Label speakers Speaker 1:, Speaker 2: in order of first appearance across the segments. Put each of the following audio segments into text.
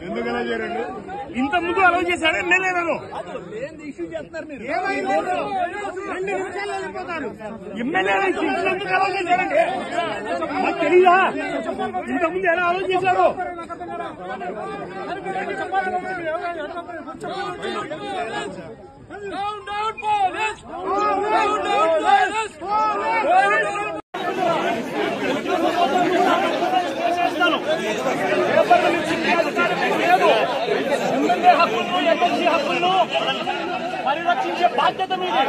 Speaker 1: ఎందుకలా చేయండి? ఇంత ముందు అలౌ చేశాడు ఎమ్మెల్యే గారు. ఎమ్మెల్యే ఎందుకు అలౌ చేశారండి? మాకు తెలీదా? ఇంత ముందు ఎలా అలౌ చేశారు? హక్కులను ఎమ్మెల్సీ హక్కులను పరిరక్షించే బాధ్యత మీది.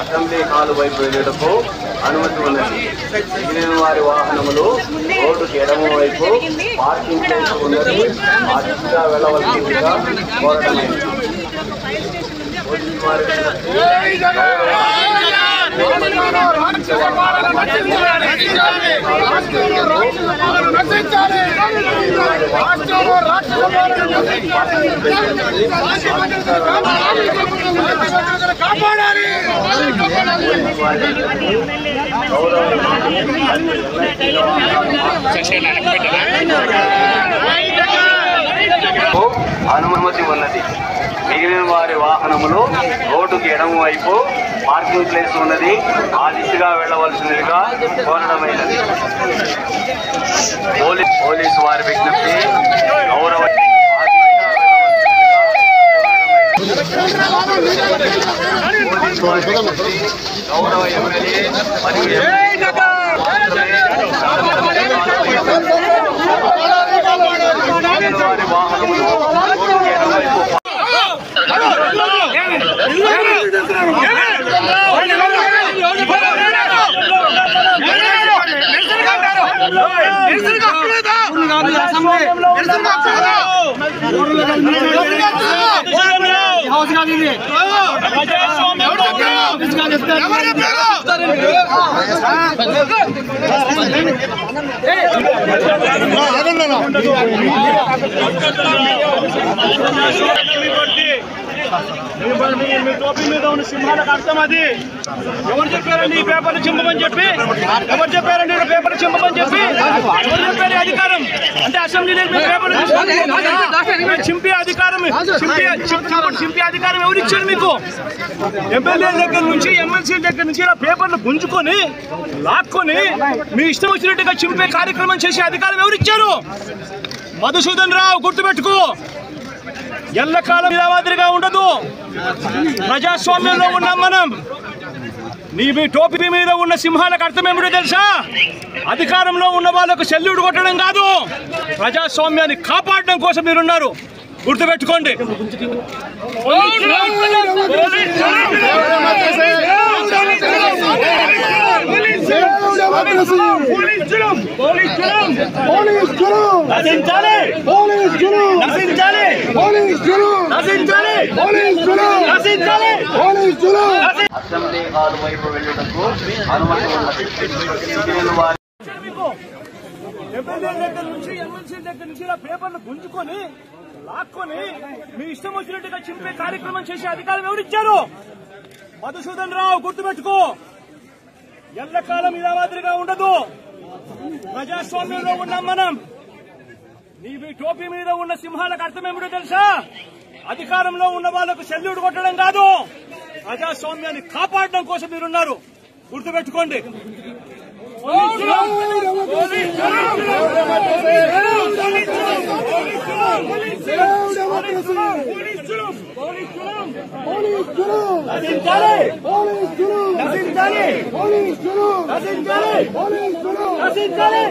Speaker 2: అసెంబ్లీ హాల్ వైపు వెళ్ళటకు అనుమతి ఉన్నది. మిగిలిన వారి వాహనములు రోడ్డుకి ఎడమ వైపు పార్కింగ్ ప్లేస్ ఉన్నది. ఆ దిశగా వెళ్లవలసిందిగా కోరడమైంది. అనుమతి ఉన్నది. మిగిలిన వారి వాహనములు రోడ్డుకి ఎడమ వైపు పార్కింగ్ ప్లేస్ ఉన్నది. ఆ దిశగా వెళ్లవలసిందిగా కోరడమైనది. పోలీసు వారి విజ్ఞప్తి గౌరవ ఎమ్మెల్యే మరియు వారి వాహనములు రోడ్డుకి ఎడమ వైపు
Speaker 1: మీ టోపీ మీద ఉన్న సింహాలకు అర్థం అది. ఎవరు చెప్పారండి ఈ పేపర్లు చింపమని చెప్పి? ఎవరు చెప్పారండి పేపర్లు చింపమని చెప్పి? ఎవరు చెప్పారు అధికారం? అంటే అసెంబ్లీలో పేపర్లు చింపే అధికారం చింపే అధికారం ఎవరు ఇచ్చారు మీకు? ఎమ్మెల్యే దగ్గర నుంచి ఎమ్మెల్సీ దగ్గర నుంచి ఇలా పేపర్లు గుంజుకొని లాక్కొని మీ ఇష్టం వచ్చినట్టుగా చింపే కార్యక్రమం చేసే అధికారం ఎవరు ఇచ్చారు? మధుసూదన్ రావు గుర్తుపెట్టుకో, ఎల్లకాలం ఇలా మాదిరిగా ఉండదు. ప్రజాస్వామ్యంలో ఉన్నాం మనం. మీ టోపీ మీద ఉన్న సింహాలకు అర్థం ఏమిటో తెలుసా? అధికారంలో ఉన్న వాళ్ళకు సెల్యూట్ కొట్టడం కాదు, ప్రజాస్వామ్యాన్ని కాపాడడం కోసం మీరున్నారు. గుర్తుపెట్టుకోండి.
Speaker 2: అసెంబ్లీ హాల్ వైపు వెళ్ళటకు అనుమతి ఉన్నది.
Speaker 1: ఎమ్మెల్యే దగ్గర నుంచి ఎమ్మెల్సీ దగ్గర నుంచి ఇలా పేపర్లు గుంజుకొని లాక్కొని మీ ఇష్టం వచ్చినట్టుగా చింపే కార్యక్రమం చేసే అధికారం ఎవరిచ్చారు? మధుసూదన్ రావు గుర్తుపెట్టుకో, ఎల్లకాలం ఇలా మాదిరిగా ఉండదు. ప్రజాస్వామ్యంలో ఉన్నాం మనం. మీ టోపీ మీద ఉన్న సింహాలకు అర్థం ఏమిటో తెలుసా? అధికారంలో ఉన్న వాళ్ళకు సెల్యూట్ కొట్టడం కాదు, ప్రజాస్వామ్యాన్ని కాపాడడం కోసం మీరున్నారు. గుర్తుపెట్టుకోండి. నశించాలి నశించాలి నశించాలి